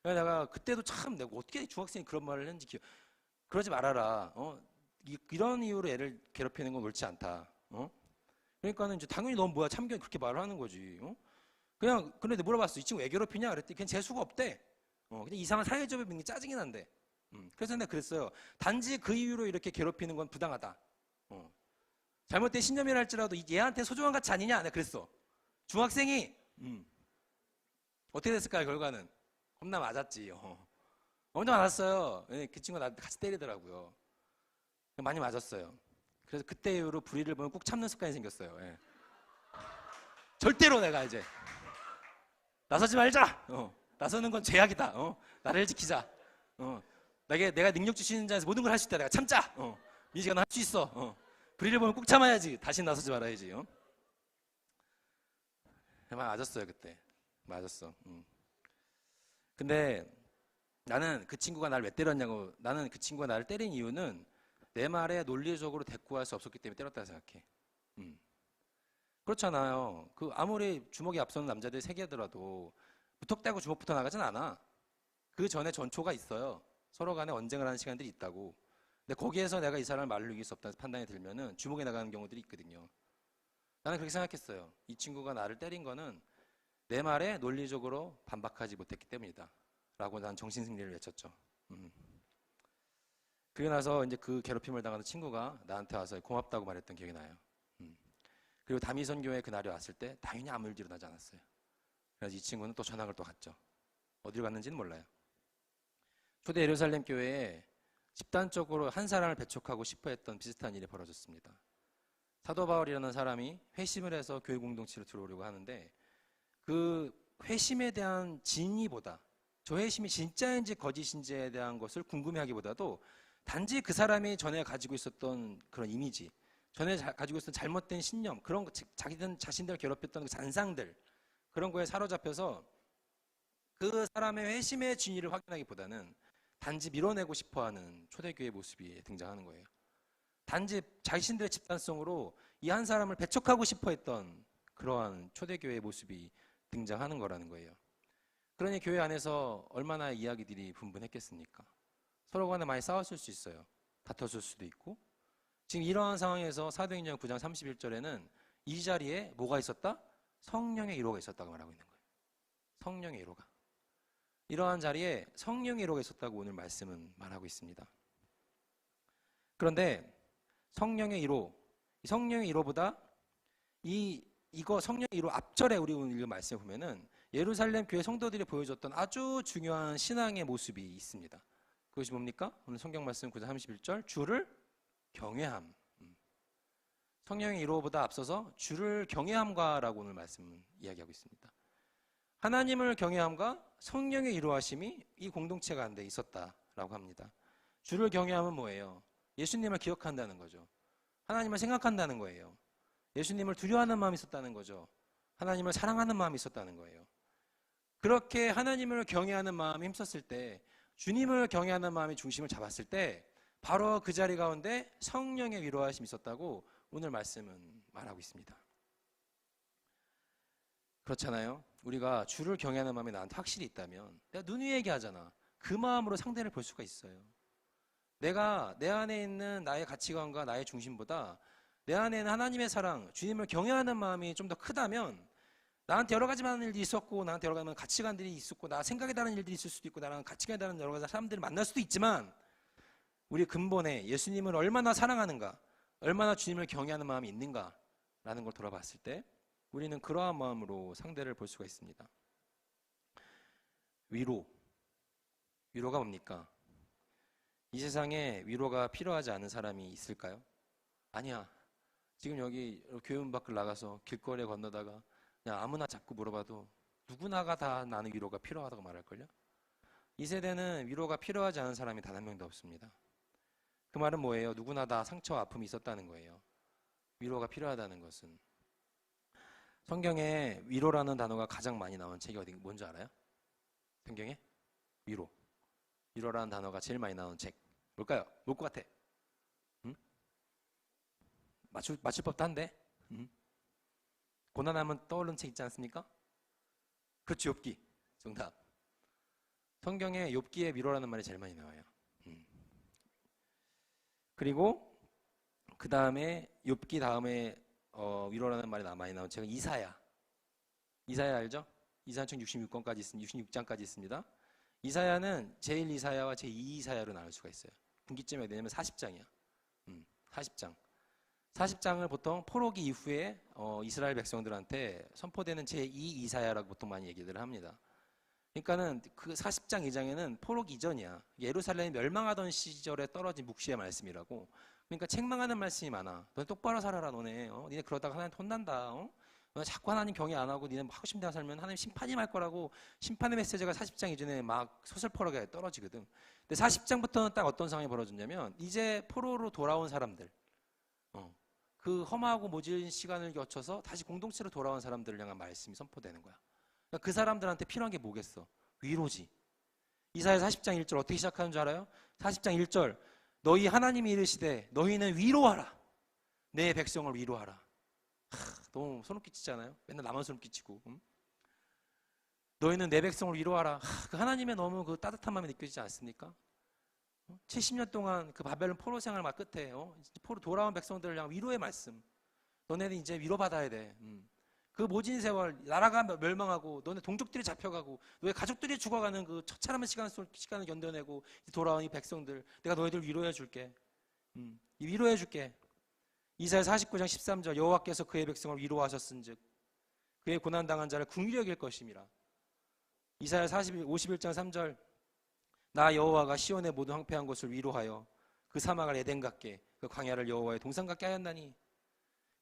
그래서 내가 그때도 참 내가 어떻게 중학생이 그런 말을 했는지 그러지 말아라. 이런 이유로 애를 괴롭히는 건 옳지 않다. 그러니까는 이제 당연히 넌 뭐야? 참견 그렇게 말을 하는 거지. 그냥 그런데 물어봤어. 이 친구 왜 괴롭히냐? 그랬더니 걔는 재수가 없대. 그냥 이상한 사회적인 게 짜증이 난대. 그래서 내가 그랬어요. 단지 그 이유로 이렇게 괴롭히는 건 부당하다. 잘못된 신념이랄지라도 얘한테 소중한 가치 아니냐? 내가 그랬어. 중학생이 어떻게 됐을까요? 결과는 겁나 맞았지. 엄청 맞았어요. 그 친구가 나한테 같이 때리더라고요. 많이 맞았어요. 그래서 그때 이후로 불의를 보면 꾹 참는 습관이 생겼어요. 예. 절대로 내가 이제 나서지 말자. 나서는 건 죄악이다. 나를 지키자. 내가 능력 주시는 자에서 모든 걸 할 수 있다. 내가 참자. 민식아 너 할 수 있어. 불의를 보면 꾹 참아야지. 다시 나서지 말아야지. 맞았어요 그때. 맞았어. 근데 나는 그 친구가 나를 왜 때렸냐고. 나는 그 친구가 나를 때린 이유는 내 말에 논리적으로 대꾸할 수 없었기 때문에 때렸다고 생각해. 그렇잖아요. 그 아무리 주먹이 앞서는 남자들이 세게하더라도 무턱대고 주먹부터 나가진 않아. 그 전에 전초가 있어요. 서로 간에 언쟁을 하는 시간들이 있다고. 근데 거기에서 내가 이 사람을 말로 이길 수 없다는 판단이 들면은 주먹에 나가는 경우들이 있거든요. 나는 그렇게 생각했어요. 이 친구가 나를 때린 거는 내 말에 논리적으로 반박하지 못했기 때문이다. 라고 난 정신승리를 외쳤죠. 그러고 나서 이제 그 괴롭힘을 당하는 친구가 나한테 와서 고맙다고 말했던 기억이 나요. 그리고 담이선교회 그날이 왔을 때 당연히 아무 일도 일어나지 않았어요. 그래서 이 친구는 또 전학을 또 갔죠. 어디로 갔는지는 몰라요. 초대 예루살렘 교회에 집단적으로 한 사람을 배척하고 싶어 했던 비슷한 일이 벌어졌습니다. 사도 바울이라는 사람이 회심을 해서 교회 공동체로 들어오려고 하는데 그 회심에 대한 진위보다 저 회심이 진짜인지 거짓인지에 대한 것을 궁금해하기보다도 단지 그 사람이 전에 가지고 있었던 그런 이미지, 전에 가지고 있었던 잘못된 신념, 그런 거, 자신들 괴롭혔던 그 잔상들, 그런 거에 사로잡혀서 그 사람의 회심의 진위를 확인하기보다는 단지 밀어내고 싶어하는 초대교회 모습이 등장하는 거예요. 단지 자신들의 집단성으로 이 한 사람을 배척하고 싶어했던 그러한 초대교회의 모습이 등장하는 거라는 거예요. 그러니 교회 안에서 얼마나 이야기들이 분분했겠습니까? 서로 간에 많이 싸웠을 수 있어요. 다퉜을 수도 있고. 지금 이러한 상황에서 사도행전 9장 31절에는 이 자리에 뭐가 있었다? 성령의 1호가 있었다고 말하고 있는 거예요. 성령의 1호가. 이러한 자리에 성령의 1호가 있었다고 오늘 말씀은 말하고 있습니다. 그런데 성령의 1호, 성령의 1호보다 이거 성령의 1호 앞절에 우리 오늘 읽은 말씀에 보면은 예루살렘 교회 성도들이 보여줬던 아주 중요한 신앙의 모습이 있습니다. 그것이 뭡니까? 오늘 성경 말씀 9장 31절 주를 경외함. 성령의 1호보다 앞서서 주를 경외함과라고 오늘 말씀은 이야기하고 있습니다. 하나님을 경외함과 성령의 1호하심이 이 공동체 가운데 있었다라고 합니다. 주를 경외함은 뭐예요? 예수님을 기억한다는 거죠. 하나님을 생각한다는 거예요. 예수님을 두려워하는 마음이 있었다는 거죠. 하나님을 사랑하는 마음이 있었다는 거예요. 그렇게 하나님을 경외하는 마음이 힘썼을 때, 주님을 경외하는 마음이 중심을 잡았을 때 바로 그 자리 가운데 성령의 위로하심이 있었다고 오늘 말씀은 말하고 있습니다. 그렇잖아요. 우리가 주를 경외하는 마음이 나한테 확실히 있다면 내가 누누이 얘기하잖아. 그 마음으로 상대를 볼 수가 있어요. 내가 내 안에 있는 나의 가치관과 나의 중심보다 내 안에 있는 하나님의 사랑, 주님을 경외하는 마음이 좀 더 크다면 나한테 여러 가지 많은 일이 있었고 나한테 여러 가지 가치관들이 있었고 나 생각이 다른 일들이 있을 수도 있고 나랑 가치관이 다른 여러 가지 사람들을 만날 수도 있지만 우리 근본에 예수님을 얼마나 사랑하는가, 얼마나 주님을 경외하는 마음이 있는가라는 걸 돌아봤을 때 우리는 그러한 마음으로 상대를 볼 수가 있습니다. 위로가 뭡니까? 이 세상에 위로가 필요하지 않은 사람이 있을까요? 아니야. 지금 여기 교회 문 밖을 나가서 길거리에 건너다가 그냥 아무나 자꾸 물어봐도 누구나가 다 나는 위로가 필요하다고 말할걸요? 이 세대는 위로가 필요하지 않은 사람이 단 한 명도 없습니다. 그 말은 뭐예요? 누구나 다 상처와 아픔이 있었다는 거예요. 위로가 필요하다는 것은. 성경에 위로라는 단어가 가장 많이 나온 책이 뭔지 알아요? 성경에? 위로라는 단어가 제일 많이 나온 책. 뭘까요? 뭘 것 같아? 응? 맞출 법도 한데? 응? 고난하면 떠오르는 책 있지 않습니까? 그렇죠, 욥기. 정답. 성경에 욥기에 위로라는 말이 제일 많이 나와요. 그리고 그 다음에 욥기 다음에 위로라는 말이 많이 나온 책은 이사야 알죠? 이사야책 66권까지 있습니다. 66장까지 있습니다. 이사야는 제1 이사야와 제2 이사야로 나눌 수가 있어요. 분기점이 되냐면 40장이야. 40장. 40장을 보통 포로기 이후에 이스라엘 백성들한테 선포되는 제2 이사야라고 보통 많이 얘기를 합니다. 그러니까는 그 40장 2장에는 포로기 이전이야. 예루살렘이 멸망하던 시절에 떨어진 묵시의 말씀이라고. 그러니까 책망하는 말씀이 많아. 너네 똑바로 살아라 너네. 니네 그러다가 하나님 혼난다. 너네 자꾸 하나님 경외 안 하고 니네 하고 싶은 대로 살면 하나님 심판이 말 거라고. 심판의 메시지가 40장 이전에 막 서슬퍼러게 떨어지거든. 근데 40장부터는 딱 어떤 상황이 벌어졌냐면 이제 포로로 돌아온 사람들, 그 험하고 모진 시간을 거쳐서 다시 공동체로 돌아온 사람들을 향한 말씀이 선포되는 거야. 그러니까 그 사람들한테 필요한 게 뭐겠어? 위로지. 이사야 40장 1절 어떻게 시작하는 줄 알아요? 40장 1절 너희 하나님이 이르시되 너희는 위로하라. 내 백성을 위로하라. 너무 소름 끼치잖아요. 맨날 나만 소름 끼치고. 너희는 내 백성을 위로하라. 그 하나님의 너무 그 따뜻한 마음이 느껴지지 않습니까? 70년 동안 그 바벨론 포로 생활 막 끝에 포로 돌아온 백성들을 향한 위로의 말씀. 너네는 이제 위로받아야 돼. 그 모진 세월, 나라가 멸망하고 너네 동족들이 잡혀가고 너의 가족들이 죽어가는 그 처참한 시간을 견뎌내고 돌아온 이 백성들, 내가 너희들 위로해 줄게. 위로해 줄게. 이사야 49장 13절, 여호와께서 그의 백성을 위로하셨은즉 그의 고난당한 자를 긍휼히 여길 것임이라. 이사야 51장 3절, 나 여호와가 시온의 모든 황폐한 곳을 위로하여 그 사막을 에덴 같게 그 광야를 여호와의 동산 같게 하였나니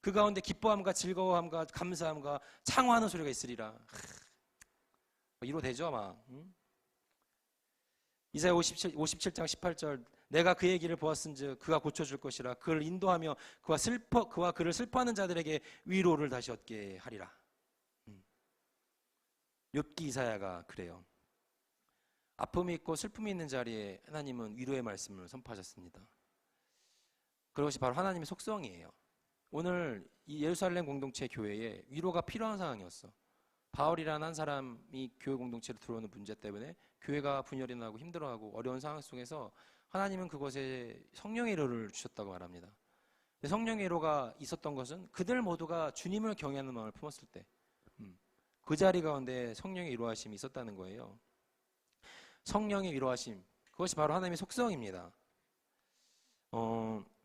그 가운데 기뻐함과 즐거워함과 감사함과 창화하는 소리가 있으리라. 위로되죠 아마. 이사야 57장 18절, 내가 그의 길을 보았은즉 그가 고쳐줄 것이라. 그를 인도하며 그와 그를 슬퍼하는 자들에게 위로를 다시 얻게 하리라. 욥기 이사야가 그래요. 아픔이 있고 슬픔이 있는 자리에 하나님은 위로의 말씀을 선포하셨습니다. 그것이 바로 하나님의 속성이에요. 오늘 이 예루살렘 공동체 교회에 위로가 필요한 상황이었어. 바울이라는 한 사람이 교회 공동체로 들어오는 문제 때문에 교회가 분열이 나고 힘들어하고 어려운 상황 속에서 하나님은 그것에 성령의 위로를 주셨다고 말합니다. 성령의 위로가 있었던 것은 그들 모두가 주님을 경외하는 마음을 품었을 때, 그 자리 가운데 성령의 위로하심이 있었다는 거예요. 성령의 위로하심, 그것이 바로 하나님의 속성입니다.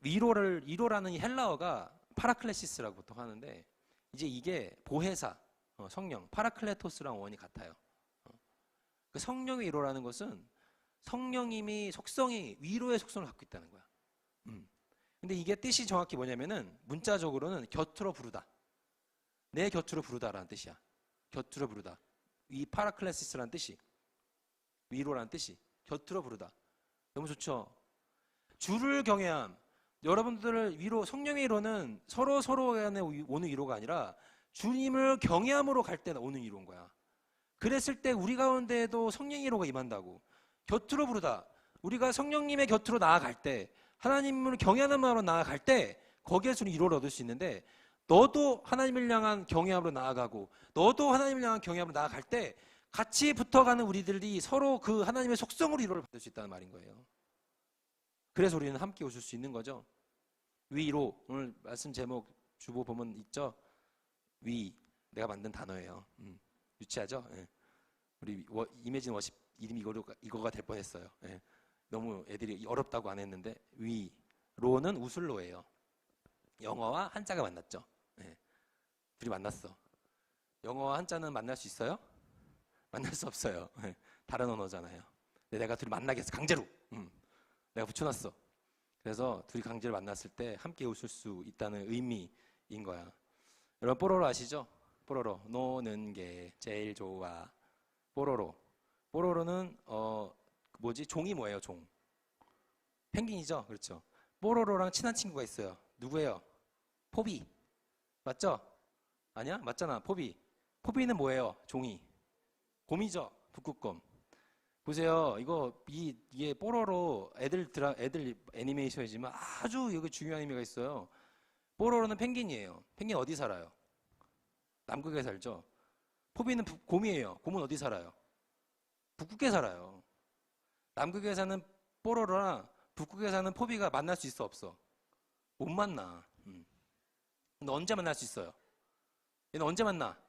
위로라는 이 헬라어가 파라클레시스라고 보통 하는데, 이제 이게 보혜사, 성령, 파라클레토스랑 원이 같아요. 그 성령의 위로라는 것은 성령님이 속성이 위로의 속성을 갖고 있다는 거야. 근데 이게 뜻이 정확히 뭐냐면은 문자적으로는 곁으로 부르다, 내 곁으로 부르다라는 뜻이야. 곁으로 부르다. 이 파라클레시스라는 뜻이, 위로라는 뜻이 곁으로 부르다. 너무 좋죠? 주를 경외함. 여러분들을 위로, 성령의 위로는 서로 간에 오는 위로가 아니라 주님을 경외함으로 갈 때 오는 위로인 거야. 그랬을 때 우리 가운데에도 성령의 위로가 임한다고. 곁으로 부르다. 우리가 성령님의 곁으로 나아갈 때, 하나님을 경외하는 마음으로 나아갈 때 거기에서 위로를 얻을 수 있는데, 너도 하나님을 향한 경외함으로 나아가고 너도 하나님을 향한 경외함으로 나아갈 때 같이 붙어가는 우리들이 서로 그 하나님의 속성으로 위로를 받을 수 있다는 말인 거예요. 그래서 우리는 함께 웃을 수 있는 거죠. 위로, 오늘 말씀 제목 주보 보면 있죠. 내가 만든 단어예요. 유치하죠? 예. 우리 이매진 워십 이름이 이거가 될 뻔했어요. 예. 너무 애들이 어렵다고 안 했는데, 로는 우슬로예요. 영어와 한자가 만났죠. 예. 둘이 만났어. 영어와 한자는 만날 수 있어요? 만날 수 없어요. 예. 다른 언어잖아요. 근데 내가 둘이 만나게 해서 강제로 내가 붙여놨어. 그래서 둘이 강제로 만났을 때 함께 웃을 수 있다는 의미인 거야. 여러분 뽀로로 아시죠? 뽀로로, 노는 게 제일 좋아. 뽀로로는 종이 뭐예요? 종. 펭귄이죠? 그렇죠. 뽀로로랑 친한 친구가 있어요. 누구예요? 포비. 맞죠? 아니야? 맞잖아. 포비는 뭐예요? 종이. 곰이죠? 북극곰. 보세요. 이게 뽀로로 애들 애니메이션이지만 아주 여기 중요한 의미가 있어요. 뽀로로는 펭귄이에요. 펭귄 어디 살아요? 남극에 살죠. 포비는 곰이에요. 곰은 어디 살아요? 북극에 살아요. 남극에 사는 뽀로로랑 북극에 사는 포비가 만날 수 있어, 없어? 못 만나. 근데 언제 만날 수 있어요? 얘는 언제 만나?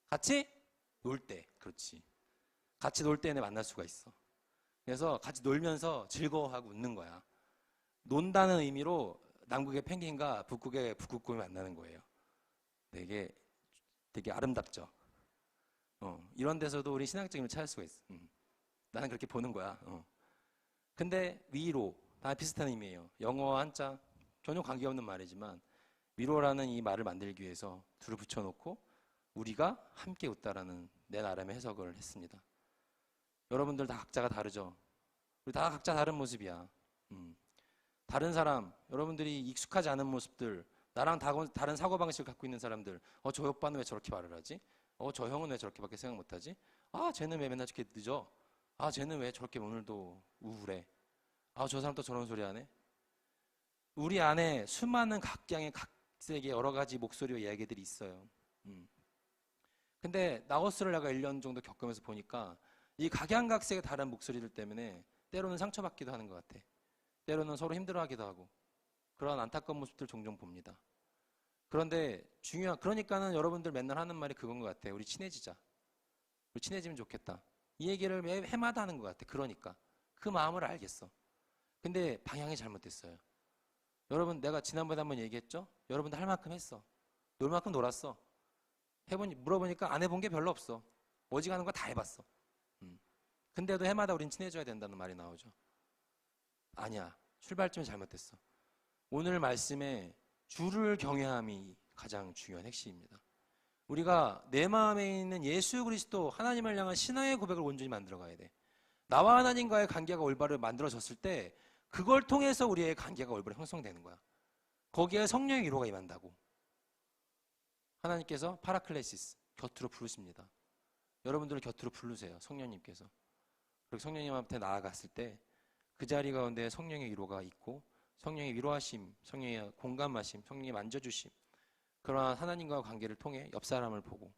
같이 놀 때. 그렇지. 같이 놀 때는 만날 수가 있어. 그래서 같이 놀면서 즐거워하고 웃는 거야. 논다는 의미로 남극의 펭귄과 북극의 북극곰이 만나는 거예요. 되게 아름답죠. 이런 데서도 우리 신앙적인 힘을 찾을 수가 있어. 나는 그렇게 보는 거야. 근데 위로, 다 비슷한 의미예요. 영어와 한자 전혀 관계없는 말이지만 위로라는 이 말을 만들기 위해서 둘을 붙여놓고 우리가 함께 웃다라는 내 나름의 해석을 했습니다. 여러분들 다 각자가 다르죠. 우리 다 각자 다른 모습이야. 다른 사람, 여러분들이 익숙하지 않은 모습들, 나랑 다른 사고방식을 갖고 있는 사람들, 저 오빠는 왜 저렇게 말을 하지? 저 형은 왜 저렇게밖에 생각 못하지? 쟤는 왜 맨날 저렇게 늦어? 쟤는 왜 저렇게 오늘도 우울해? 저 사람 또 저런 소리 하네? 우리 안에 수많은 각양의 각색의 여러 가지 목소리와 이야기들이 있어요. 근데 나우스를 내가 1년 정도 겪으면서 보니까 이 각양각색의 다른 목소리들 때문에 때로는 상처받기도 하는 것 같아. 때로는 서로 힘들어하기도 하고 그런 안타까운 모습들 종종 봅니다. 그런데 그러니까는 여러분들 맨날 하는 말이 그건 것 같아. 우리 친해지자. 우리 친해지면 좋겠다. 이 얘기를 매 해마다 하는 것 같아. 그러니까 그 마음을 알겠어. 근데 방향이 잘못됐어요. 여러분, 내가 지난번에 한번 얘기했죠? 여러분들 할 만큼 했어. 놀 만큼 놀았어. 물어보니까 안 해본 게 별로 없어. 어지간한 거 다 해봤어. 근데도 해마다 우린 친해져야 된다는 말이 나오죠. 아니야. 출발점이 잘못됐어. 오늘 말씀에 주를 경외함이 가장 중요한 핵심입니다. 우리가 내 마음에 있는 예수 그리스도 하나님을 향한 신앙의 고백을 온전히 만들어 가야 돼. 나와 하나님과의 관계가 올바로 만들어졌을 때 그걸 통해서 우리의 관계가 올바로 형성되는 거야. 거기에 성령의 위로가 임한다고. 하나님께서 파라클레시스, 곁으로 부르십니다. 여러분들을 곁으로 부르세요. 성령님께서. 그리고 성령님한테 나아갔을 때 그 자리 가운데 성령의 위로가 있고 성령의 위로하심, 성령의 공감하심, 성령의 만져주심, 그러한 하나님과의 관계를 통해 옆 사람을 보고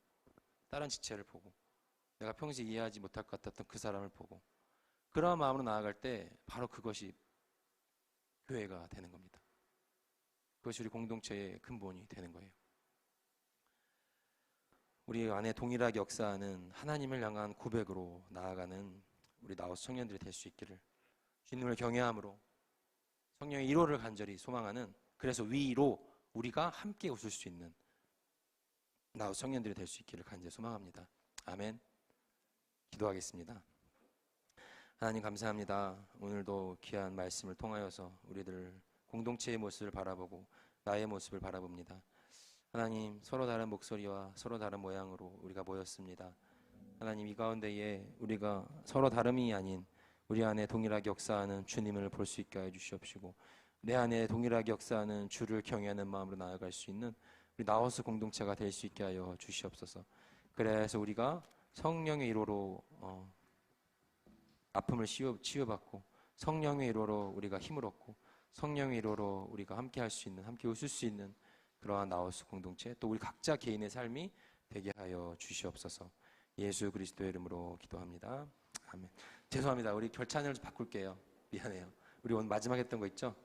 다른 지체를 보고 내가 평소에 이해하지 못할 것 같았던 그 사람을 보고 그러한 마음으로 나아갈 때 바로 그것이 교회가 되는 겁니다. 그것이 우리 공동체의 근본이 되는 거예요. 우리 안에 동일하게 역사하는 하나님을 향한 고백으로 나아가는 우리 나우스 청년들이 될 수 있기를 주님을 경외함으로 성령의 위로를 간절히 소망하는, 그래서 위로 우리가 함께 웃을 수 있는 나우스 청년들이 될 수 있기를 간절히 소망합니다. 아멘. 기도하겠습니다. 하나님 감사합니다. 오늘도 귀한 말씀을 통하여서 우리들 공동체의 모습을 바라보고 나의 모습을 바라봅니다. 하나님, 서로 다른 목소리와 서로 다른 모양으로 우리가 모였습니다. 하나님, 이 가운데에 우리가 서로 다름이 아닌 우리 안에 동일하게 역사하는 주님을 볼 수 있게 해주시옵시고 내 안에 동일하게 역사하는 주를 경외하는 마음으로 나아갈 수 있는 우리 나우스 공동체가 될 수 있게 하여 주시옵소서. 그래서 우리가 성령의 위로로 아픔을 치유받고 성령의 위로로 우리가 힘을 얻고 성령의 위로로 우리가 함께 할 수 있는, 함께 웃을 수 있는 그러한 나우스 공동체, 또 우리 각자 개인의 삶이 되게 하여 주시옵소서. 예수 그리스도의 이름으로 기도합니다. 아멘. 죄송합니다. 우리 결찬을 좀 바꿀게요. 미안해요. 우리 오늘 마지막 했던 거 있죠?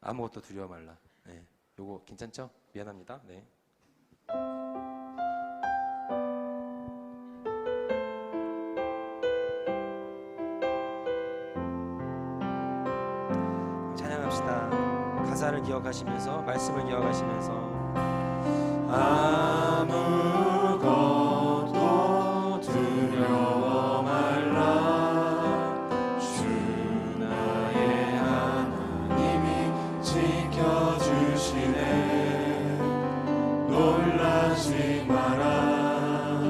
아무것도 두려워 말라. 네. 요거 괜찮죠? 미안합니다. 네. 찬양합시다. 가사를 기억하시면서, 말씀을 기억하시면서 아무것도 두려워 말라. 주 나의 하나님이 지켜주시네. 놀라지 마라.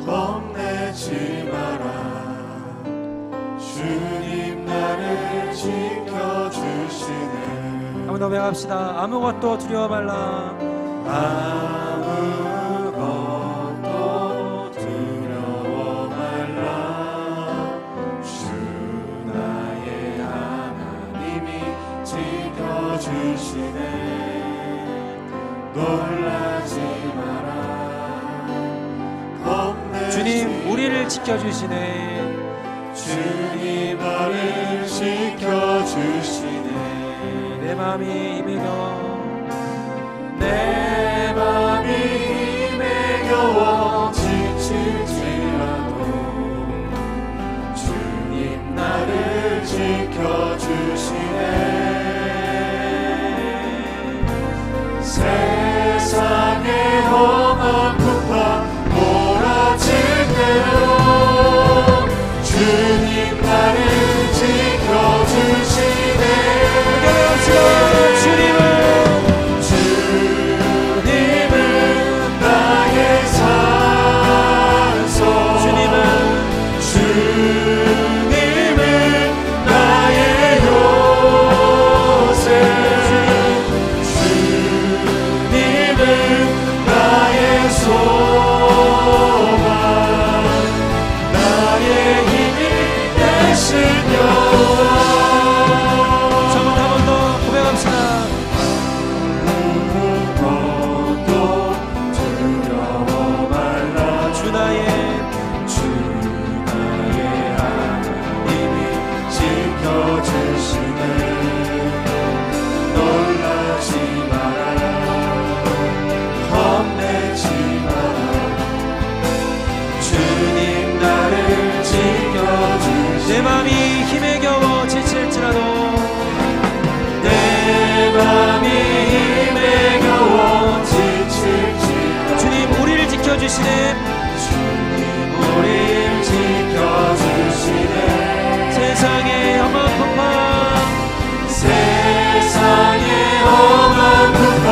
겁내지 마라. 주님 나를 지켜주시네. 한번 더 배워갑시다. 아무것도 두려워 말라. 아무것도 두려워 말라. 주 나의 하나님이 지켜주시네. 놀라지 마라. 겁내지 주님 우리를 지켜주시네. 주님 나를 지켜주시네. 내 마음이 힘이겨 내 맘이 힘에 겨워 지칠지라도 주님 나를 지켜주시네. 세상의 험한 풍파 몰아칠 때로 주님 나를 지켜주시네. 주님은 나의 산소. 주님은 나의 요새. 지켜주시네. 우리를 지켜주시네. 세상의 험한 풍파, 세상의 험한 풍파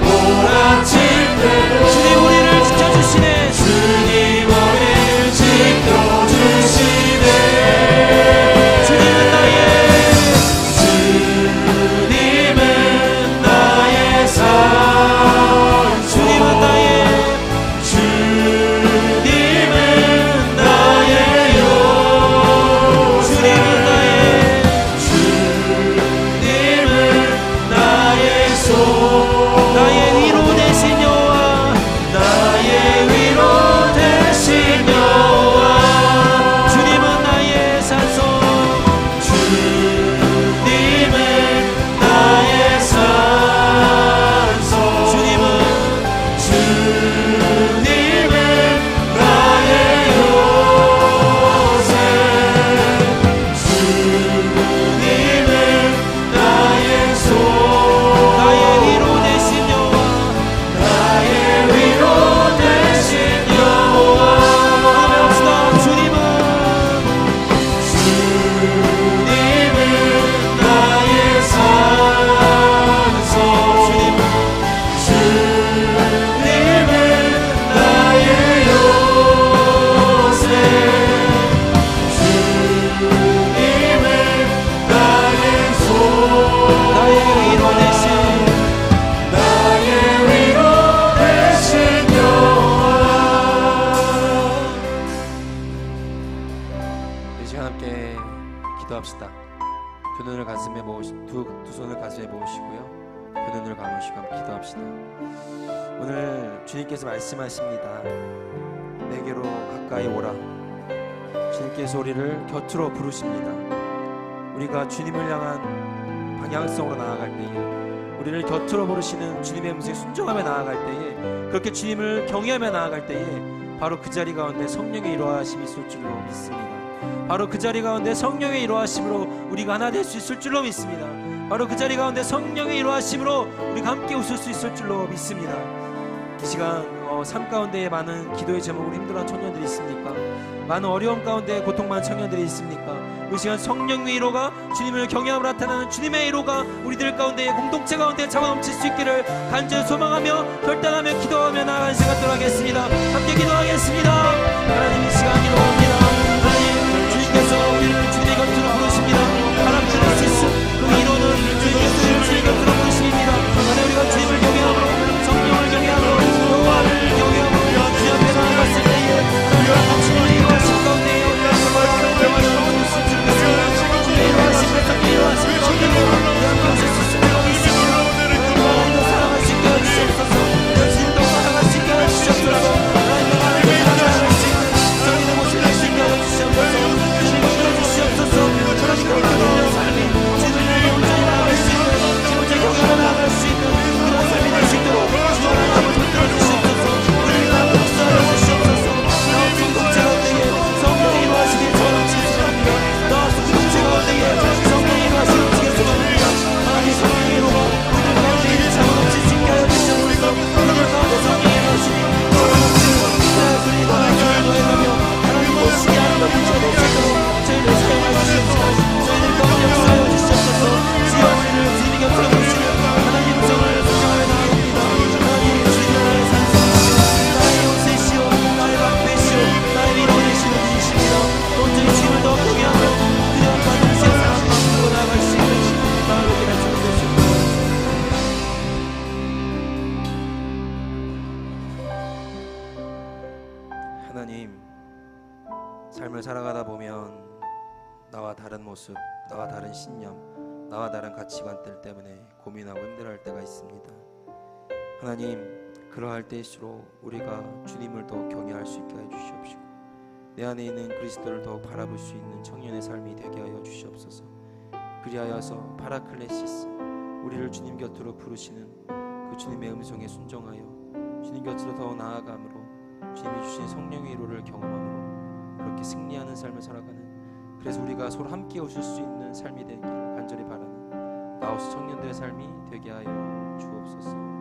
몰아칠 때도 주님 우리를 지켜주시네. 주님 우리를 지켜주시네. 주님은 나의 산소 주님은 나의 주님은 나의 요새 주님은 나의 주님은 나의 소 나의 위로 되신 여호와, 나의 위로 되신 여호와 주님은 나의 산소, 주님은 나의 산소 주님은 주님은 나의 요새 주님은 나의 소 나의 위로 되신 여호와, 나의 위로 되신 여호와 합시다. 주님은 주님은 나의 산소 주님은 나의 요새 주님은 나의 소 나의 위로 되신 나의 위로 되신 여호와. 이 시간 함께 기도합시다. 두 손을 가슴에 모으시고요. 두 눈을 감으시고 함께 기도합시다. 오늘 주님께서 말씀하십니다. 내게로 가까이 오라. 주님께서 우리를 곁으로 부르십니다. 우리가 주님을 향한 방향성으로 나아갈 때에, 우리를 곁으로 부르시는 주님의 음성에 순종하며 나아갈 때에, 그렇게 주님을 경외하며 나아갈 때에 바로 그 자리 가운데 성령의 이루하심이 있을 줄로 믿습니다. 바로 그 자리 가운데 성령의 이루하심으로 우리가 하나 될 수 있을 줄로 믿습니다. 바로 그 자리 가운데 성령의 이루하심으로 우리가 함께 웃을 수 있을 줄로 믿습니다. 이 시간 삶 가운데 많은 기도의 제목으로 힘들어하는 청년들이 있습니까? 많은 어려움 가운데 고통받는 청년들이 있습니까? 이 시간 성령의 위로가, 주님을 경외함으로 나타나는 주님의 위로가 우리들 가운데, 공동체 가운데 잡아넘칠 수 있기를 간절히 소망하며 결단하며 기도하며 나아가는 시간 들어가겠습니다. 함께 기도하겠습니다. 하나님, 이 시간 기도합니다. 하나님, 주님께서 우리를 주님의 곁으로 부르십니다. 바람 들을 수 있음 그 위로는 주님께서 주님의 곁으로 부르십니다. 하나님, 우리가 주님을 경외함으로, 성령을 경외함으로, 여호와를 경외함으로 주 앞에 나아갔을 때에 우리가 당신의 이루하신 가운데 이루하신 세상에 이루하신 성령으로 함께 오실 수 있음을 믿습니다. 하나님도 사랑할 수 있게 해주시옵소서. 주님도 사랑할 수 있게 해주시옵소서. 하나님도 사랑할 수 있는 성인의 모습을 낼 수 있게 해주시옵소서. 주님을 끌어주시옵소서. 하나님과 기도하는 삶이 주님을 온전히 나아갈 수 있는, 지금까지 경외하며 나아갈 수 있는 그런 삶이 될 수 있도록 주 하나님을 붙들어 주시옵소서. 우리를 나아가 역사하여 주시옵소서. 나온 공동체 가운데에 성령의 이루하시길 저는 지수합니다. 나와 공동체 가운데에 성령의 이루하시길 지겠습니다. 하나님, 성령의 이루가 우리들 가운데 잡아넘칠 수 있게 하여 주시옵소서. 우리들 가운데 성령의 이루하시니 잡아넘치는 그리고 노예가며 하나님 모시게 하는 것 붙여낼 수 있도록 저희를 사용하여 주시옵소서. 저희들 가운데 역사하여 주시옵소서. 주여, 우리를 주님의 곁으로 부르시며 하나님 음성을 순종하여 나아갑니다. 하나님, 주님의 나의 산성이시오, 나의 요새시오, 나의 방패시오, 나의 위로 되시는 분이십니다. 온전히 주님을 더 경외하며 그냥 받은 세상을 만들어 나아갈 수 있는 나를 위해 주님 되십니다. 하나님, 삶을 살아가다 보면 나와 다른 모습, 나와 다른 신념, 나와 다른 가치관들 때문에 고민하고 힘들어할 때가 있습니다. 하나님, 그러할 때일수록 우리가 주님을 더 경외할 수 있게 해주시옵시고, 내 안에 있는 그리스도를 더 바라볼 수 있는 청년의 삶이 되게 하여 주시옵소서. 그리하여서 파라클레시스, 우리를 주님 곁으로 부르시는 그 주님의 음성에 순종하여 주님 곁으로 더 나아감으로 주님이 주신 성령의 위로를 경험함으로 그렇게 승리하는 삶을 살아가는, 그래서 우리가 서로 함께 웃을 수 있는 삶이 되기를 간절히 바라는 나우스 청년들의 삶이 되게 하여 주옵소서.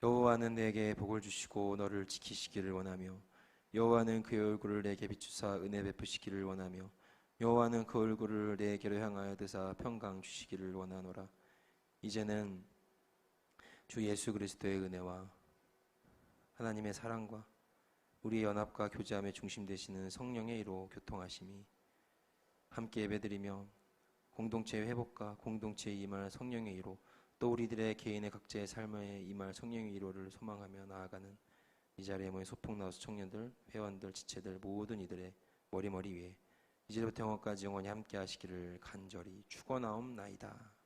여호와는 내게 복을 주시고 너를 지키시기를 원하며 여호와는 그의 얼굴을 내게 비추사 은혜 베푸시기를 원하며 여호와는 그 얼굴을 내게로 향하여 드사 평강 주시기를 원하노라. 이제는 주 예수 그리스도의 은혜와 하나님의 사랑과 우리의 연합과 교제함의 중심 되시는 성령의 이로 교통하심이 함께 예배드리며 공동체의 회복과 공동체에 임할 성령의 이로 또 우리들의 개인의 각자의 삶에 임할 성령의 이로를 소망하며 나아가는 이 자리에 모인 소풍나우스 청년들, 회원들, 지체들 모든 이들의 머리 위에 이제부터 영원까지 영원히 함께 하시기를 간절히 축원하옵나이다.